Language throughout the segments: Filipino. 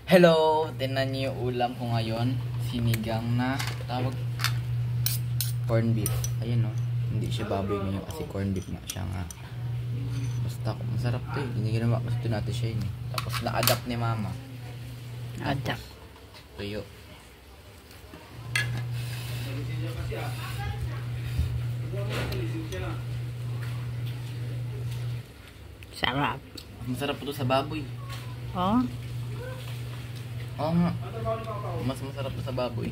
Hello! Tingnan niyo yung ulam ko ngayon. Sinigang na tawag corn beef. Ayan o. Hindi siya baboy ngayon kasi corn beef nga siya nga. Basta masarap to eh. Hindi ginawa kasi ito natin siya yun eh. Tapos na-adapt ni mama. Adapt. Tuyo. Sarap. Masarap po to sa baboy. Oh? Oo nga. Mas masarap to sa baboy.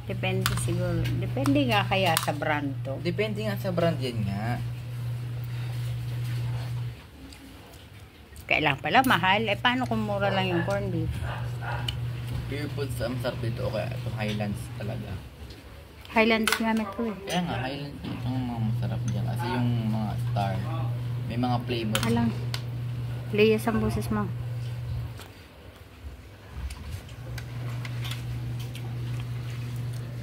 Depende siguro. Depende nga kaya sa brand to. Depende nga sa brand yan nga. Kailang pala mahal. Eh paano kung mura lang yung corned beef? Pure foods ang sarap dito. O kaya itong Highlands talaga. Highlands gamit ko eh. Kaya nga, Highlands ang mga masarap dyan. Kasi yung mga star, may mga flavor. Alang. Layas ang boses mo.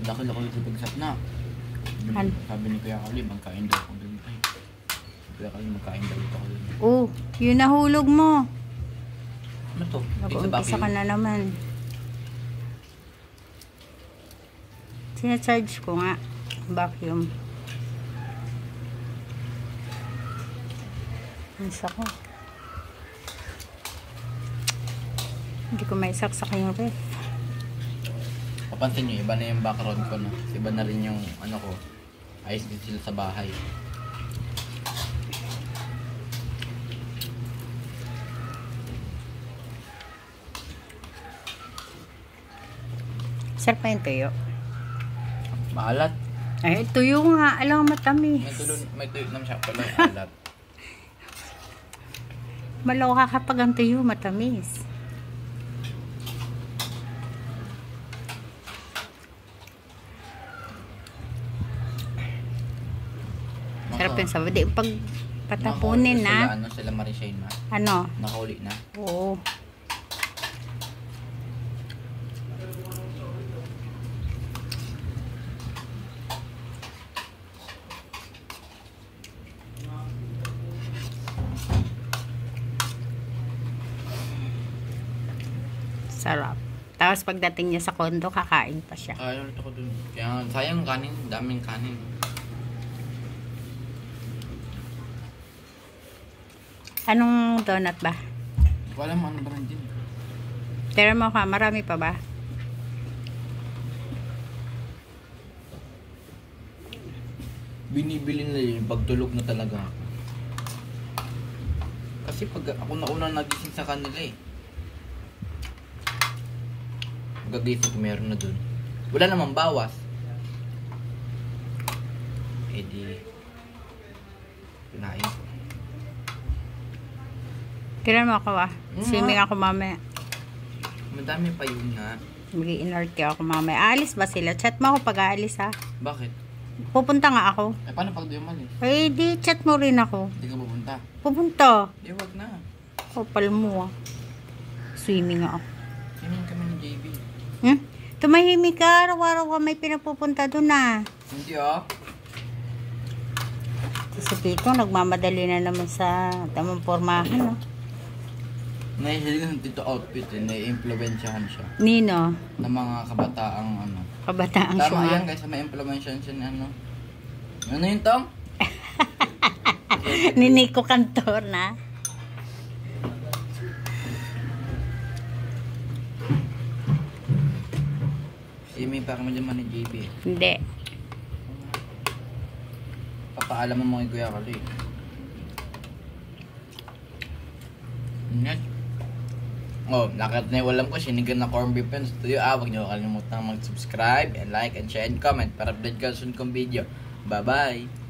Laki-laki yung pagsap na. Sabi ni Kuya Kali, magkain daw ako dun. Ay, Kuya Kali, magkain daw ako dun. Oh, yun nahulog mo. Ano to? Nag-umpisa ka na naman. Sinacharge ko nga. Vacuum. Isa ko. Hindi ko may saksak yung ref. Papansin nyo, iba na yung background ko, no? Iba na rin yung, ano ko, ayos din sila sa bahay. Sarap pa yung tuyo. Maalat. Ay, tuyo nga. Alam, matamis. May tuyo naman siya pala, alat. Malaw ka kapag ang tuyo, matamis. Sarap yung sabaw. Di, pag patapunin na. Ano sila Marishane na? Ano? Nakahuli na? Oo. Sarap. Tapos pagdating niya sa kondo, kakain pa siya. Ayaw ito ko dun. Kaya sayang kanin. Daming kanin. Anong donut ba? Wala mo ano brand din. Tira mo ka, marami pa ba? Binibili na yun pagtulog na talaga ako. Kasi pag ako na unang nagising sa kanila eh. Gagising ko meron na dun. Wala namang bawas. Eh di kinain ko. Tira mo ako ah. Swimming ako mamaya. Madami pa yun nga. Mag-i-inert ako mamaya. Aalis ba sila? Chat mo ako pag aalis ha. Bakit? Pupunta nga ako. Eh paano pag di umalis? Eh di chat mo rin ako. Hindi ka pupunta? Pupunta. Di wag na. Kapal mo ah. Swimming ako. Swimming kami ni JB. Tumahimik ka. Araw-araw ka may pinapupunta doon ah. Hindi ah. Si Tito nagmamadali na naman sa tamang pormahan no? Nahihilig ng dito outfit eh. Nai-influensyahan siya. Nino? Ng mga kabataang ano. Kabataang Tama syunga. yan guys. May influensyahan siya ni ano. Ano yun Tom? Ni Nico Cantor na. May pa kami naman ni JB eh. Hindi. Papaalam mo mga Kuya Kali. Yan. Oh, lakat na yung alam ko, sinigang na corned beef yan. Studio, wag nyo kalimutan mag-subscribe and like and share and comment para update ka sa sunod kong video. Bye-bye!